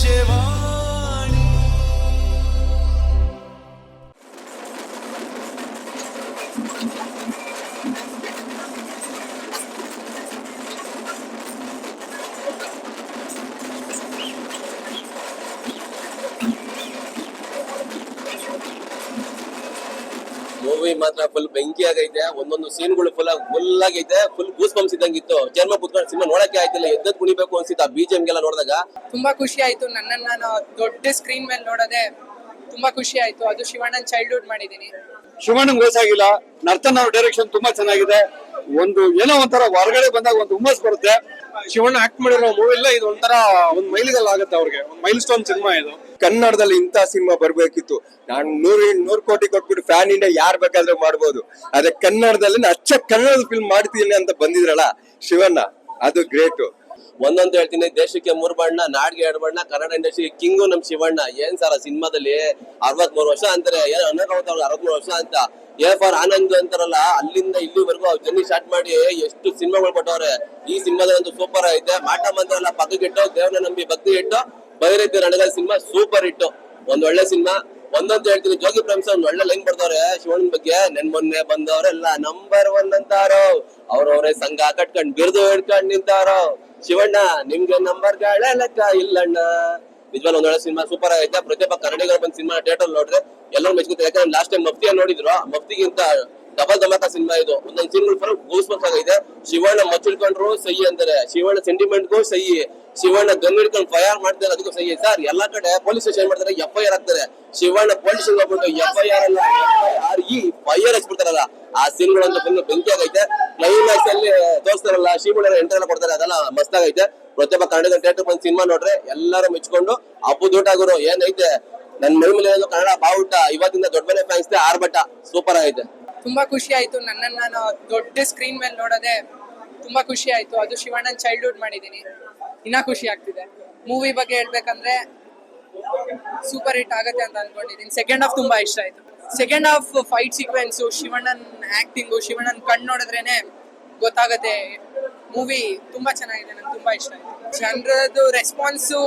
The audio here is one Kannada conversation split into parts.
ಸಂಜೆವಾಣಿ. ಮೂವಿ ಮಾತ್ರ ಫುಲ್ ಬೆಂಕಿ ಆಗೈತೆ. ಒಂದೊಂದು ಸೀನ್ಗಳು ಫುಲ್ ಆಗೈತೆ. ಫುಲ್ ಗೂಸ್ ಬಂಪ್ಸ್ ಇದ್ದಂಗಿತ್ತು. ಚರ್ಮ ಕುತ್ಕೊಂಡು ಸಿನಿಮಾ ನೋಡಕ್ಕೆ ಆಯ್ತಿಲ್ಲ, ಎದ್ದದ್ ಕುಣಿಬೇಕು ಅನ್ಸಿತ್ತು ಆ BGM ಗೆಲ್ಲ ನೋಡಿದಾಗ. ತುಂಬಾ ಖುಷಿ ಆಯ್ತು. ನನ್ನನ್ನು ನಾನು ದೊಡ್ಡ ಸ್ಕ್ರೀನ್ ಮೇಲೆ ನೋಡೋದೆ ತುಂಬಾ ಖುಷಿ ಆಯ್ತು. ಅದು ಶಿವಣ್ಣನ್ ಚೈಲ್ಡ್ಹುಡ್ ಮಾಡಿದೀನಿ. ಶಿವಣ್ಣಂಗ್ ವಯಸ್ಸಾಗಿಲ್ಲ. ನರ್ತನ್ ಅವ್ರ ಡೈರೆಕ್ಷನ್ ತುಂಬಾ ಚೆನ್ನಾಗಿದೆ. ಒಂದು ಏನೋ ಒಂಥರ ಹೊರಗಡೆ ಬಂದಾಗ ಒಂದು ಹುಮ್ಮಸ್ ಬರುತ್ತೆ. ಶಿವಣ್ಣ ಆಕ್ಟ್ ಮಾಡಿರೋ ಮೂವಿ ಇಲ್ಲ, ಇದು ಒಂಥರ ಒಂದ್ ಮೈಲಿಗಲ್ ಆಗುತ್ತೆ ಅವ್ರಿಗೆ. ಒಂದು ಮೈಲ್ ಸ್ಟೋನ್ ಸಿನಿಮಾ ಇದು. ಕನ್ನಡದಲ್ಲಿ ಇಂಥ ಸಿನಿಮಾ ಬರ್ಬೇಕಿತ್ತು. ನಾನು 100 ಕೋಟಿ ಕೊಟ್ಬಿಟ್ಟು ಫ್ಯಾನ್ ಇಂಡಿಯಾ ಯಾರ್ ಬೇಕಾದ್ರೂ ಮಾಡ್ಬೋದು. ಆದ್ರೆ ಕನ್ನಡದಲ್ಲಿ ಅಚ್ಚ ಕನ್ನಡದ ಫಿಲ್ಮ್ ಮಾಡ್ತೀನಿ ಅಂತ ಬಂದಿದ್ರಲ್ಲ ಶಿವಣ್ಣ, ಅದು ಗ್ರೇಟ್. ಒಂದಂತ ಹೇಳ್ತೀನಿ, ದೇಶಕ್ಕೆ 3 ಬಣ್ಣ, ನಾಡಿಗೆ 2 ಬಣ್ಣ, ಕನ್ನಡ ಇಂಡಸ್ಟ್ರಿ ಕಿಂಗು ನಮ್ ಶಿವಣ್ಣ. ಏನ್ ಸರ್ ಸಿನಿಮಾದಲ್ಲಿ 63 ವರ್ಷ ಅಂತಾರೆ, ಏನೋ 63 ವರ್ಷ ಅಂತ. ಫಾರ್ ಆನಂದ್ ಅಂತಾರಲ್ಲ, ಅಲ್ಲಿಂದ ಇಲ್ಲಿವರೆಗೂ ಅವ್ರು ಜರ್ನಿ ಸ್ಟಾರ್ಟ್ ಮಾಡಿ ಎಷ್ಟು ಸಿನಿಮಾಗಳು ಕೊಟ್ಟವ್ರೆ. ಈ ಸಿನಿಮಾದಂತೂ ಸೂಪರ್ ಐತೆ. ಮಾಟ ಮಂತ್ರಲ್ಲ ಪಕ್ಕಗಿಟ್ಟು, ದೇವ್ರನ್ನ ನಂಬಿ ಭಕ್ತಿ ಇಟ್ಟು, ಬೈರೈತಿ ರಣಗಲ್ ಸಿನಿಮಾ ಸೂಪರ್ ಇಟ್ಟು. ಒಂದ್ ಒಳ್ಳೆ ಸಿನಿಮಾ. ಒಂದಂತ ಹೇಳ್ತೀನಿ, ಜೋಗಿ ಪ್ರೇಮ್ಸ್ ಒಂದ್ ಒಳ್ಳೆ ಲೈನ್ ಬರ್ದವ್ರೆ ಶಿವಣ್ಣನ ಬಗ್ಗೆ. ಮೊನ್ನೆ ಬಂದವರೆಲ್ಲ ನಂಬರ್ 1 ಅಂತಾರೋ, ಅವ್ರವ್ರೆ ಸಂಘ ಕಟ್ಕೊಂಡ್ ಬಿರ್ದು ಹಿಡ್ಕೊಂಡ್ ನಿಂತಾರೋ. ಶಿವಣ್ಣ ನಿಮ್ಗೆ ನಂಬರ್ಗಳ ಲೆಕ್ಕ ಇಲ್ಲಣ್ಣ. ನಿಜವಾಗ್ಲೂ ಒಂದ್ ಒಳ್ಳೆ ಸಿನಿಮಾ ಸೂಪರ್ ಆಗೈತೆ. ಪ್ರತಿಯೊಬ್ಬ ಕನ್ನಡಿಗರು ಬಂದ್ ಸಿನಿಮಾ ಥಿಯೇಟರ್ ನೋಡ್ರೆ ಎಲ್ಲರೂ ಮೆಚ್ಕೊತಾರೆ. ಯಾಕಂದ್ರೆ ಲಾಸ್ಟ್ ಟೈಮ್ ಮಫ್ತಿಯ ನೋಡಿದ್ರು, ಮಫ್ತಿಗಿಂತ ಡಬಲ್ ಧಮಾಕ ಸಿನಿಮಾ ಇದು. ಒಂದೊಂದು ಸೀನ್ಗಳು ಫುಲ್ ಗೂಸ್ ಬಂಪ್ಸ್ ಆಗೈತೆ. ಶಿವಣ್ಣ ಮಚ್ಚಿಡ್ಕೊಂಡ್ರು ಸೈ ಅಂತಾರೆ, ಶಿವಣ್ಣ ಸೆಂಟಿಮೆಂಟ್ಗೂ ಸೈ, ಶಿವಣ್ಣ ಗನ್ ಹಿಡ್ಕೊಂಡು ಫೈರ್ ಮಾಡ್ತಾರೆ ಅದಕ್ಕೂ ಸೈ. ಸರ್ ಎಲ್ಲಾ ಕಡೆ ಪೊಲೀಸ್ ಸ್ಟೇಷನ್ ಮಾಡ್ತಾರೆ, FIR ಆಗ್ತಾರೆ. ಶಿವಣ್ಣ ಪೊಲೀಸ್ ಸ್ಟೇಷನ್ ಹೋಗ್ಬಿಟ್ಟು FIR ಅಲ್ಲ FIR ಹಚ್ಬಿಡ್ತಾರಲ್ಲ, ಆ ಸೀನ್ಗಳಂತೂ ಫುಲ್ ಬೆಂಕಿ ಆಗೈತೆ. ಕ್ಲೈಮ್ಯಾಕ್ಸ್ ಅಲ್ಲಿ ತೋರಿಸ್ತಾರಲ್ಲ, ಶಿವಣ್ಣ ಎಂಟ್ರಿ ಎಲ್ಲ ಕೊಡ್ತಾರೆ, ಅದೆಲ್ಲ ಮಸ್ತ್ ಆಗೈತೆ. ಪ್ರತಿಯೊಬ್ಬ ಕನ್ನಡ ಥಿಯೇಟರ್ ಬಂದ್ ಸಿನಿಮಾ ನೋಡ್ರೆ ಎಲ್ಲರೂ ಮೆಚ್ಕೊಂಡು ಹಬ್ಬದೂಟ ಗುರು ಏನೈತೆ. ನನ್ ಮೈ ಮೇಲೆ ಕನ್ನಡ ಬಾವುಟ, ಇವತ್ತಿಂದ ದೊಡ್ಡ ಮನೆ ಫ್ಯಾನ್ಸ್ ಆರ್ಭಟ ಸೂಪರ್ ಆಗೈತೆ. ತುಂಬಾ ಖುಷಿ ಆಯ್ತು. ನನ್ನನ್ನು ನಾನು ದೊಡ್ಡ ಸ್ಕ್ರೀನ್ ಮೇಲೆ ನೋಡೋದೆ ತುಂಬಾ ಖುಷಿ ಆಯ್ತು. ಅದು ಶಿವಣ್ಣನ್ ಚೈಲ್ಡ್ಹುಡ್ ಮಾಡಿದೀನಿ. ಇನ್ನ ಖುಷಿ ಆಗ್ತಿದೆ. ಮೂವಿ ಬಗ್ಗೆ ಹೇಳ್ಬೇಕಂದ್ರೆ ಸೂಪರ್ ಹಿಟ್ ಆಗತ್ತೆ ಅಂತ ಅನ್ಕೊಂಡಿದೀನಿ. ಸೆಕೆಂಡ್ ಹಾಫ್ ತುಂಬಾ ಇಷ್ಟ ಆಯ್ತು. ಸೆಕೆಂಡ್ ಹಾಫ್ ಫೈಟ್ ಸೀಕ್ವೆನ್ಸ್, ಶಿವಣ್ಣನ್ ಆಕ್ಟಿಂಗು, ಶಿವಣ್ಣನ್ ಕಣ್ ನೋಡಿದ್ರೇನೆ ಗೊತ್ತಾಗತ್ತೆ. ಮೂವಿ ತುಂಬಾ ಚೆನ್ನಾಗಿದೆ, ನಂಗೆ ತುಂಬಾ ಇಷ್ಟ ಆಯ್ತು. ಜನರದ್ದು ರೆಸ್ಪಾನ್ಸು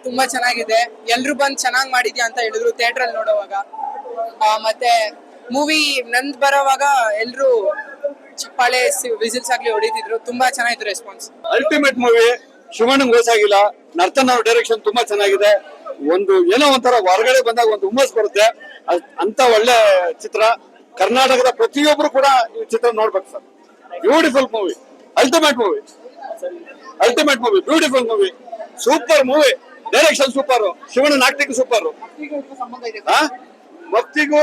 ತುಂಬಾ ಚೆನ್ನಾಗಿದೆ. ಎಲ್ರು ಬಂದ್ ಚೆನ್ನಾಗ್ ಮಾಡಿದ್ಯಾ ಅಂತ ಹೇಳಿದ್ರು ಥಿಯೇಟರ್ ಅಲ್ಲಿ ನೋಡುವಾಗ. ಮತ್ತೆ ಮೂವಿ ನಂದ್ ಬರೋವಾಗ ಎಲ್ರು ಚಪ್ಪಾಳೆ ವಿಸಿಲ್ಸ್ ಆಗ್ಲಿ ಹೊಡಿತಿದ್ರು. ತುಂಬಾ ಚೆನ್ನಾಗಿತ್ತು ರೆಸ್ಪಾನ್ಸ್. Ultimate movie. ಶಿವಣ್ಣಂಗ್ ವಯಸ್ಸಾಗಿಲ್ಲ. ನರ್ತನ್ ಅವ್ರ ಡೈರೆಕ್ಷನ್ ತುಂಬಾ ಚೆನ್ನಾಗಿದೆ. ಒಂದು ಏನೋ ಒಂಥರ ಹೊರಗಡೆ ಬಂದಾಗ ಒಂದು ಹುಮ್ಮಸ್ ಬರುತ್ತೆ. ಅಂತ ಒಳ್ಳೆ ಚಿತ್ರ. ಕರ್ನಾಟಕದ ಪ್ರತಿಯೊಬ್ರು ಕೂಡ ಈ ಚಿತ್ರ ನೋಡ್ಬೇಕು sir. Beautiful movie. Ultimate movie. Ultimate movie. Beautiful movie. Super movie. Direction super. ಶಿವಣ್ಣನ ಆಕ್ಟಿಂಗ್ ಸೂಪರ್. ಮಫ್ತಿಗೂ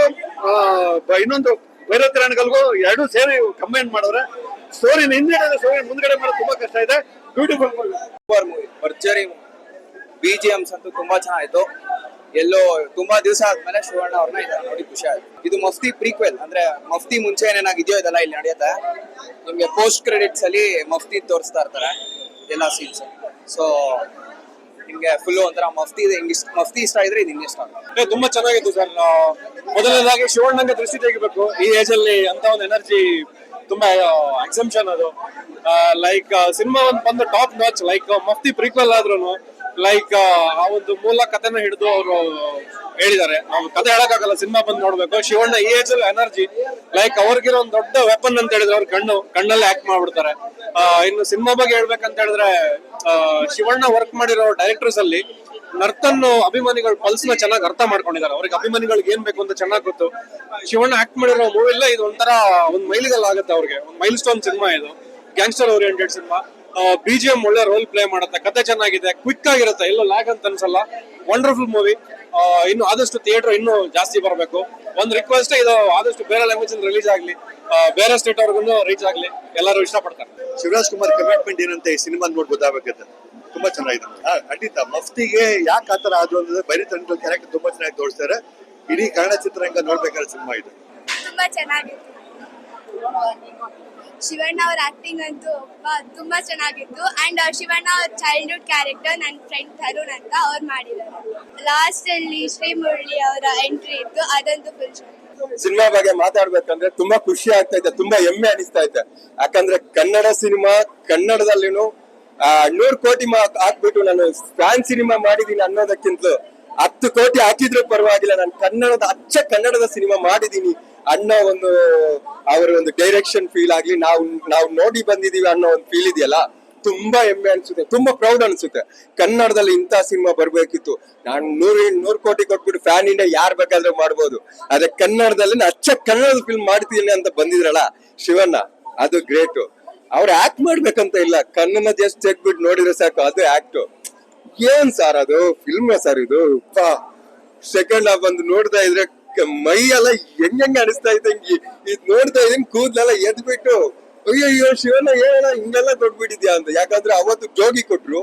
ಇನ್ನೊಂದು ಭೈರತಿ ರಣಗಲ್ಗೂ ಎರಡು ಸೇರಿ ಕಂಬೈನ್ ಮಾಡಿದ್ರೆ ಸ್ಟೋರಿ ಹಿಂದೆ ಸ್ಟೋರಿ ಮುಂದ್ಗಡೆ ಮಾಡೋದು ತುಂಬಾ ಕಷ್ಟ ಇದೆ. Beautiful movie. Super movie. ಭರ್ಜರಿ BGMs ಅಂತೂ ತುಂಬಾ ಚೆನ್ನಾಗಿತ್ತು. ಎಲ್ಲೋ ತುಂಬಾ ದಿವಸ ಆದ್ಮೇಲೆ ಶಿವಣ್ಣ ಅವ್ರನ್ನ ಇದನ್ನ ನೋಡಿ ಖುಷಿ ಆಯ್ತು. ಇದು ಮಫ್ತಿ ಪ್ರೀಕ್ವೆಲ್, ಅಂದ್ರೆ ಮಫ್ತಿ ಮುಂಚೆ ಏನೇನಾಗಿದೆಯೋ ಇದೆಲ್ಲ ಇಲ್ಲಿ ನಡೆಯುತ್ತೆ. ನಿಮ್ಗೆ ಪೋಸ್ಟ್ ಕ್ರೆಡಿಟ್ಸ್ ಅಲ್ಲಿ ಮಫ್ತಿ ತೋರಿಸ್ತಾ ಇರ್ತಾರೆ ಎಲ್ಲಾ ಸೀನ್ಸ್. ಸೊ ನಿಮ್ಗೆ ಫುಲ್ ಒಂಥರ ಮಫ್ತಿ ಇಷ್ಟ ಇದ್ರೆ ಇದು ಇಷ್ಟ ಆಗುತ್ತೆ. ತುಂಬಾ ಚೆನ್ನಾಗಿತ್ತು ಸರ್. ಮೊದಲನೇದಾಗಿ ಶಿವಣ್ಣಂಗೆ ದೃಷ್ಟಿ ತೆಗಿಬೇಕು. ಈ ಏಜ್ ಅಲ್ಲಿ ಅಂತ ಒಂದು ಎನರ್ಜಿ ತುಂಬಾ ಎಕ್ಸೆಂಪ್ಷನ್ ಅದು. ಲೈಕ್ ಸಿನಿಮಾ ಒಂದು ಬಂದು top notch. Like Mufti prequel ಆದ್ರೂ ಲೈಕ್ ಆ ಒಂದು ಮೂಲ ಕಥೆನ ಹಿಡಿದು ಅವರು ಹೇಳಿದ್ದಾರೆ. ನಾವು ಕಥೆ ಹೇಳಕ್ಕಾಗಲ್ಲ, ಸಿನಿಮಾ ಬಂದು ನೋಡ್ಬೇಕು. ಶಿವಣ್ಣ ಈ ಏಜ್ ಅಲ್ಲಿ ಎನರ್ಜಿ, ಲೈಕ್ ಅವ್ರಿಗಿರೋ ಒಂದು ದೊಡ್ಡ ವೆಪನ್ ಅಂತ ಹೇಳಿದ್ರೆ ಅವ್ರ ಕಣ್ಣಲ್ಲಿ ಆಕ್ಟ್ ಮಾಡ್ಬಿಡ್ತಾರೆ. ಇನ್ನು ಸಿನಿಮಾ ಬಗ್ಗೆ ಹೇಳ್ಬೇಕಂತ ಹೇಳಿದ್ರೆ, ಶಿವಣ್ಣ ವರ್ಕ್ ಮಾಡಿರೋ ಡೈರೆಕ್ಟರ್ಸ್ ಅಲ್ಲಿ ನರ್ತನ್ ಅಭಿಮಾನಿಗಳ ಪಲ್ಸ್ ನ ಚೆನ್ನಾಗಿ ಅರ್ಥ ಮಾಡ್ಕೊಂಡಿದ್ದಾರೆ. ಅವ್ರಿಗೆ ಅಭಿಮಾನಿಗಳಿಗೆ ಏನ್ ಬೇಕು ಅಂತ ಚೆನ್ನಾಗಿ ಗೊತ್ತು. ಶಿವಣ್ಣ ಆಕ್ಟ್ ಮಾಡಿರೋ ಮೂವಿ ಇಲ್ಲ, ಇದು ಒಂಥರ ಒಂದು ಮೈಲಿಗಲ್ ಆಗುತ್ತೆ ಅವ್ರಿಗೆ. ಒಂದು ಮೈಲ್ ಸ್ಟೋನ್ ಸಿನಿಮಾ ಇದು. Gangster oriented cinema. BGM ಒಳ್ಳೆ ರೋಲ್ ಪ್ಲೇ ಮಾಡುತ್ತೆ. ಕತೆ ಚೆನ್ನಾಗಿದೆ, ಕ್ವಿಕ್ ಆಗಿರುತ್ತೆ, ಎಲ್ಲೋ ಲ್ಯಾಗ್ ಅಂತ ಅನ್ಸಲ್ಲ. Wonderful movie. ಇನ್ನು ಆದಷ್ಟು ಥಿಯೇಟರ್ ಇನ್ನೂ ಜಾಸ್ತಿ ಬರಬೇಕು. ಒಂದು ರಿಕ್ವೆಸ್ಟ್, ಇದು ಆದಷ್ಟು ಬೇರೆ ಲ್ಯಾಂಗ್ವೇಜ್ ಅಲ್ಲಿ ರಿಲೀಸ್ ಆಗ್ಲಿ, ಬೇರೆ ಸ್ಟೇಟ್ ಅವ್ರಿಗೂ ರೀಚ್ ಆಗ್ಲಿ, ಎಲ್ಲರೂ ಇಷ್ಟಪಡ್ತಾರೆ. ಶಿವರಾಜ್ ಕುಮಾರ್ ಕಮಿಟ್ಮೆಂಟ್ ಏನಂತ ಈ ಸಿನಿಮಾ ನೋಡಿ ಗೊತ್ತಾಗಬೇಕಂತ. ತುಂಬಾ ಚೆನ್ನಾಗಿದೆ. ಖಂಡಿತ ಮಫ್ತಿಗೆ ಯಾಕೆ ಆತರ ಆದ್ರು ಅಂದ್ರೆ ಬರೀ ತಂಡ ಕ್ಯಾರೆಕ್ಟರ್ ತುಂಬಾ ಚೆನ್ನಾಗಿ ತೋರಿಸ್ತಾರೆ. ಇಡೀ ಕನ್ನಡ ಚಿತ್ರರಂಗ ನೋಡ್ಬೇಕಾದ ಸಿನಿಮಾ ಇದು. ತುಂಬಾ ಚೆನ್ನಾಗಿತ್ತು. ಶಿವಣ್ಣ ಅವ್ರ ಆಕ್ಟಿಂಗ್ ಅಂತೂ ತುಂಬಾ ಚೆನ್ನಾಗಿತ್ತು. ಅಂಡ್ ಶಿವಣ್ಣ ಅವ್ರ ಚೈಲ್ಡ್ಹುಡ್ ಕ್ಯಾರೆಕ್ಟರ್ ನನ್ನ ಫ್ರೆಂಡ್ ತರುಣ್ ಅಂತ ಅವ್ರು ಮಾಡಿದ್ದಾರೆ. ಲಾಸ್ಟ್ ಅಲ್ಲಿ ಶ್ರೀಮುರಳಿ ಅವರ ಎಂಟ್ರಿ ಇತ್ತು, ಅದಂತೂ ಫುಲ್ ಚೆನ್ನಾಗಿ. ಸಿನಿಮಾ ಬಗ್ಗೆ ಮಾತಾಡ್ಬೇಕಂದ್ರೆ ತುಂಬಾ ಖುಷಿ ಆಗ್ತಾ ಇದೆ, ತುಂಬಾ ಹೆಮ್ಮೆ ಅನಿಸ್ತಾ ಇದೆ. ಯಾಕಂದ್ರೆ ಕನ್ನಡ ಸಿನಿಮಾ ಕನ್ನಡದಲ್ಲಿನೂ 100 ಕೋಟಿ ಹಾಕ್ಬಿಟ್ಟು ನಾನು ಫ್ಯಾನ್ ಸಿನಿಮಾ ಮಾಡಿದೀನಿ ಅನ್ನೋದಕ್ಕಿಂತಲೂ 10 ಕೋಟಿ ಹಾಕಿದ್ರು ಪರವಾಗಿಲ್ಲ, ನಾನು ಕನ್ನಡದ ಸಿನಿಮಾ ಮಾಡಿದೀನಿ ಅನ್ನೋ ಒಂದು ಅವರ ಒಂದು ಡೈರೆಕ್ಷನ್ ಫೀಲ್ ಆಗ್ಲಿ, ನಾವು ನೋಡಿ ಬಂದಿದೀವಿ ಅನ್ನೋ ಒಂದು ಫೀಲ್ ಇದೆಯಲ್ಲ, ತುಂಬಾ ಹೆಮ್ಮೆ ಅನ್ಸುತ್ತೆ, ತುಂಬಾ ಪ್ರೌಡ್ ಅನ್ಸುತ್ತೆ. ಕನ್ನಡದಲ್ಲಿ ಇಂಥ ಸಿನಿಮಾ ಬರ್ಬೇಕಿತ್ತು. ನಾನು 100 ಕೋಟಿ ಕೊಟ್ಬಿಟ್ಟು ಫ್ಯಾನ್ ಇಂಡಿಯಾ ಯಾರ್ ಬೇಕಾದ್ರೂ ಮಾಡ್ಬೋದು, ಆದ್ರೆ ಕನ್ನಡದಲ್ಲಿ ಕನ್ನಡದ ಫಿಲ್ಮ್ ಮಾಡ್ತೀನಿ ಅಂತ ಬಂದಿದ್ರಲ್ಲ ಶಿವಣ್ಣ, ಅದು ಗ್ರೇಟ್. ಅವ್ರು ಆಕ್ಟ್ ಮಾಡ್ಬೇಕಂತ ಇಲ್ಲ, ಕಣ್ಣನ್ನ ಜಸ್ಟ್ ತೆಗ್ಬಿಟ್ಟು ನೋಡಿದ್ರೆ ಸಾಕು, ಅದು ಆಕ್ಟ್. ಏನ್ ಸರ್ ಅದು ಫಿಲ್ಮ್ ಸರ್ ಇದು. ಸೆಕೆಂಡ್ ಹಾಫ್ ಬಂದು ನೋಡ್ತಾ ಇದ್ರೆ ಮೈ ಎಲ್ಲ ಹೆಂಗ್ ಅನಿಸ್ತಾ ಇತ್ತು, ಇದ್ ನೋಡ್ತಾ ಇದೀನಿ ಕೂದ್ಲೆಲ್ಲ ಎದ್ಬಿಟ್ಟು ಅಯ್ಯೋ ಶಿವಣ್ಣ ಏನಣ್ಣ ಹಿಂಗೆಲ್ಲ ಕೊಟ್ಬಿಟ್ಟಿದ್ಯಾ ಅಂತ. ಯಾಕಂದ್ರೆ ಅವತ್ತು ಜೋಗಿ ಕೊಟ್ರು,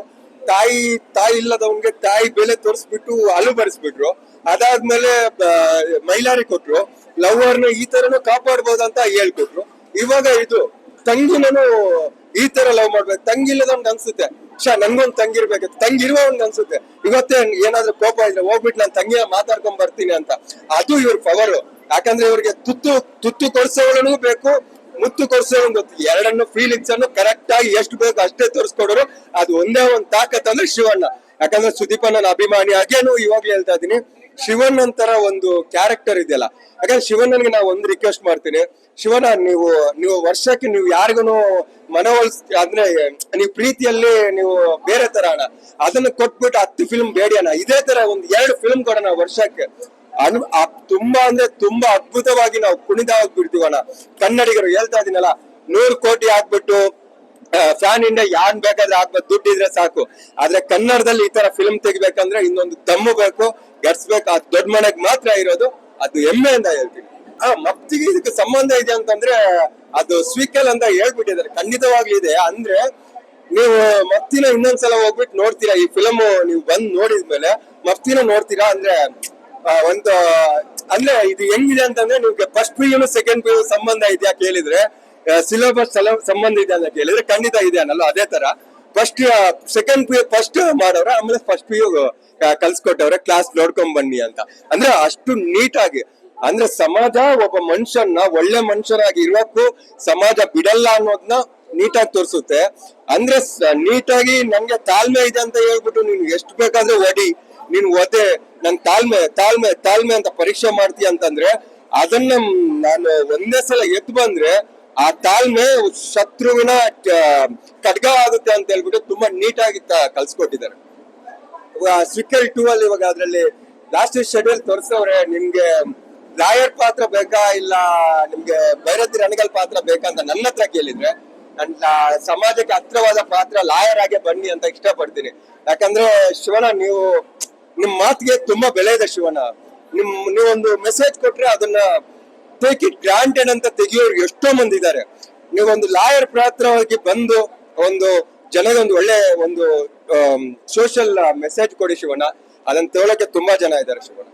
ತಾಯಿ ಇಲ್ಲದವನ್ಗೆ ತಾಯಿ ಬೆಲೆ ತೋರಿಸ್ಬಿಟ್ಟು ಅಲು ಬರೆಸ್ಬಿಟ್ರು. ಅದಾದ್ಮೇಲೆ ಮೈಲಾರಿ ಕೊಟ್ರು, ಲವ್ವರ್ನ ಈ ತರನು ಕಾಪಾಡ್ಬೋದಂತ ಹೇಳ್ಕೊಟ್ರು. ಇವಾಗ ಇದು ತಂಗಿನೂ ಈ ತರ ಲವ್ ಮಾಡ್ಬೇಕು, ತಂಗಿಲ್ಲದವ್ನ್ ಅನ್ಸುತ್ತೆ ನನ್ಗೊಂದ್ ತಂಗಿರ್ಬೇಕು, ತಂಗಿರುವವನ್ಗೆ ಅನ್ಸುತ್ತೆ ಇವತ್ತೇ ಏನಾದ್ರೂ ಕೋಪ ಇದ್ರೆ ಹೋಗ್ಬಿಟ್ಟು ನಾನು ತಂಗಿಯ ಮಾತಾಡ್ಕೊಂಡ್ ಬರ್ತೀನಿ ಅಂತ. ಅದು ಇವ್ರ ಪವರ್. ಯಾಕಂದ್ರೆ ಇವ್ರಿಗೆ ತುತ್ತು ಕೊಡ್ಸೋಳು ಬೇಕು, ಮುತ್ತು ಕೊಡ್ಸೋಳು ಗೊತ್ತು. ಎರಡನ್ನು ಫೀಲಿಂಗ್ಸ್ ಅನ್ನು ಕರೆಕ್ಟ್ ಆಗಿ ಎಷ್ಟು ಬೇಕು ಅಷ್ಟೇ ತೋರಿಸ್ಕೊಡೋರು. ಅದು ಒಂದೇ ಒಂದ್ ತಾಕತ್ ಅಂದ್ರೆ ಶಿವಣ್ಣ. ಯಾಕಂದ್ರೆ ಸುದೀಪ ನನ್ನ ಅಭಿಮಾನಿ, ಹಾಗೇನು ಇವಾಗ್ಲೂ ಹೇಳ್ತಾ ಇದೀನಿ, ಶಿವಣ್ಣನ್ ತರ ಒಂದು ಕ್ಯಾರೆಕ್ಟರ್ ಇದೆಯಲ್ಲ. ಯಾಕಂದ್ರೆ ಶಿವಣ್ಣನ್ಗೆ ನಾವು ಒಂದು ರಿಕ್ವೆಸ್ಟ್ ಮಾಡ್ತೀನಿ, ಶಿವಣ್ಣ ನೀವು ವರ್ಷಕ್ಕೆ ನೀವು ಯಾರಿಗೂ ಅಂದ್ರೆ ನೀವು ಪ್ರೀತಿಯಲ್ಲಿ ನೀವು ಬೇರೆ ತರ ಅಣ್ಣ, ಅದನ್ನ ಕೊಟ್ಬಿಟ್ಟು 10 ಫಿಲ್ಮ್ ಬೇಡಿ ಅಣ್ಣ, ಇದೇ ತರ ಒಂದ್ 2 ಫಿಲ್ಮ್ ಕೊಡೋಣ ವರ್ಷಕ್ಕೆ. ತುಂಬಾ ಅಂದ್ರೆ ತುಂಬಾ ಅದ್ಭುತವಾಗಿ ನಾವು ಕುಣಿದ ಹೋಗ್ಬಿಡ್ತೀವಣ್ಣ ಕನ್ನಡಿಗರು. ಹೇಳ್ತಾ ಇದೀನಲ್ಲ, 100 ಕೋಟಿ ಹಾಕ್ಬಿಟ್ಟು ಫ್ಯಾನ್ ಇಂಡಿಯಾ ಯಾನ್ ಬೇಕಾದ್ರೆ ಹಾಕ್ಬೇಕು, ದುಡ್ಡಿದ್ರೆ ಸಾಕು. ಆದ್ರೆ ಕನ್ನಡದಲ್ಲಿ ಈ ತರ ಫಿಲ್ಮ್ ತೆಗಿಬೇಕಂದ್ರೆ ಇನ್ನೊಂದು ದಮ್ಮು ಬೇಕು, ಗರ್ಸ್ಬೇಕು. ಅದು ದೊಡ್ಡ ಮನೆಗ್ ಮಾತ್ರ ಇರೋದು, ಅದು ಹೆಮ್ಮೆಯಿಂದ ಹೇಳ್ತೀನಿ. ಮಪ್ತಿಗೆ ಇದಕ್ಕೆ ಸಂಬಂಧ ಇದೆ ಅಂತಂದ್ರೆ ಅದು ಸ್ವೀಕಲ್ ಅಂತ ಹೇಳ್ಬಿಟ್ಟಿದ್ದಾರೆ, ಖಂಡಿತವಾಗ್ಲೂ ಇದೆ. ಅಂದ್ರೆ ನೀವು ಮಫ್ತಿನ ಇನ್ನೊಂದ್ಸಲ ಹೋಗ್ಬಿಟ್ಟು ನೋಡ್ತೀರಾ, ಈ ಫಿಲಮ್ ನೀವು ಬಂದ್ ನೋಡಿದ್ಮೇಲೆ ಮಫ್ತಿನ ನೋಡ್ತೀರಾ. ಅಂದ್ರೆ ಒಂದು ಅಂದ್ರೆ ಇದು ಹೆಂಗಿದೆ ಅಂತಂದ್ರೆ, ನಿಮ್ಗೆ first P U second P U ಸಂಬಂಧ ಇದೆಯಾ ಕೇಳಿದ್ರೆ, ಸಿಲೆಬಸ್ ಸಂಬಂಧ ಇದೆ ಅಂತ ಕೇಳಿದ್ರೆ ಖಂಡಿತ ಇದೆ ಅನ್ನಲ್ಲ. ಅದೇ ತರ ಸೆಕೆಂಡ್ ಪಿ ಯು ಫಸ್ಟ್ ಮಾಡೋರೆ, ಆಮೇಲೆ ಫಸ್ಟ್ ಪಿ ಯು ಕಲ್ಸ್ಕೊಟ್ಟವ್ರೆ, ಕ್ಲಾಸ್ ನೋಡ್ಕೊಂಡ್ ಬನ್ನಿ ಅಂತ. ಅಂದ್ರೆ ಅಷ್ಟು ನೀಟಾಗಿ, ಅಂದ್ರೆ ಸಮಾಜ ಒಬ್ಬ ಮನುಷ್ಯನ ಒಳ್ಳೆ ಮನುಷ್ಯನಾಗಿ ಇರೋಕ್ಕೂ ಸಮಾಜ ಬಿಡಲ್ಲ ಅನ್ನೋದನ್ನ ನೀಟಾಗಿ ತೋರಿಸುತ್ತೆ. ಅಂದ್ರೆ ನೀಟಾಗಿ ನಂಗೆ ತಾಳ್ಮೆ ಇದೆ ಅಂತ ಹೇಳ್ಬಿಟ್ಟು ನೀನು ಎಷ್ಟು ಬೇಕಾದ್ರೆ ಓದಿ, ನೀನ್ ಓದೆ ನನ್ ತಾಳ್ಮೆ ಅಂತ ಪರೀಕ್ಷೆ ಮಾಡ್ತೀಯ ಅಂತಂದ್ರೆ, ಅದನ್ನ ನಾನು ಒಂದೇ ಸಲ ಎದ್ದು ಬಂದ್ರೆ ಆ ತಾಳ್ಮೆ ಶತ್ರುವಿನ ಖಡ್ಗ ಆಗುತ್ತೆ ಅಂತ ಹೇಳ್ಬಿಟ್ಟು ತುಂಬಾ ನೀಟಾಗಿ ಕಲ್ಸ್ಕೊಟ್ಟಿದ್ದಾರೆ. ಸ್ವಿಕಲ್ 2 ಅಲ್ಲಿ ಇವಾಗ ಅದ್ರಲ್ಲಿ ಲಾಸ್ಟ್ ಶೆಡ್ಯೂಲ್ ತೋರಿಸವ್ರೆ, ನಿಮ್ಗೆ ಲಾಯರ್ ಪಾತ್ರ ಬೇಕಾ ಇಲ್ಲ ನಿಮ್ಗೆ ಭೈರತಿ ರಣಗಲ್ ಪಾತ್ರ ಬೇಕಾ ಅಂತ ನನ್ನ ಹತ್ರ ಕೇಳಿದ್ರೆ, ನನ್ನ ಸಮಾಜಕ್ಕೆ ಹತ್ರವಾದ ಪಾತ್ರ ಲಾಯರ್ ಆಗಿ ಬನ್ನಿ ಅಂತ ಇಷ್ಟಪಡ್ತೀನಿ. ಯಾಕಂದ್ರೆ ಶಿವಣ್ಣ, ನಿಮ್ ಮಾತಿಗೆ ತುಂಬಾ ಬೆಲೆ ಇದೆ ಶಿವಣ್ಣ. ನೀವೊಂದು ಮೆಸೇಜ್ ಕೊಟ್ರೆ ಅದನ್ನ ಟೇಕ್ ಇಟ್ ಗ್ರಾಂಟೆಡ್ ಅಂತ ತೆಗಿಯೋರು ಎಷ್ಟೋ ಮಂದಿ ಇದ್ದಾರೆ. ನೀವೊಂದು ಲಾಯರ್ ಪಾತ್ರವಾಗಿ ಬಂದು ಒಂದು ಜನಗೊಂದು ಒಳ್ಳೆ ಒಂದು ಸೋಷಿಯಲ್ ಮೆಸೇಜ್ ಕೊಡಿ ಶಿವಣ್ಣ, ಅದನ್ನ ತಗೊಳಕ್ಕೆ ತುಂಬಾ ಜನ ಇದ್ದಾರೆ ಶಿವಣ್ಣ.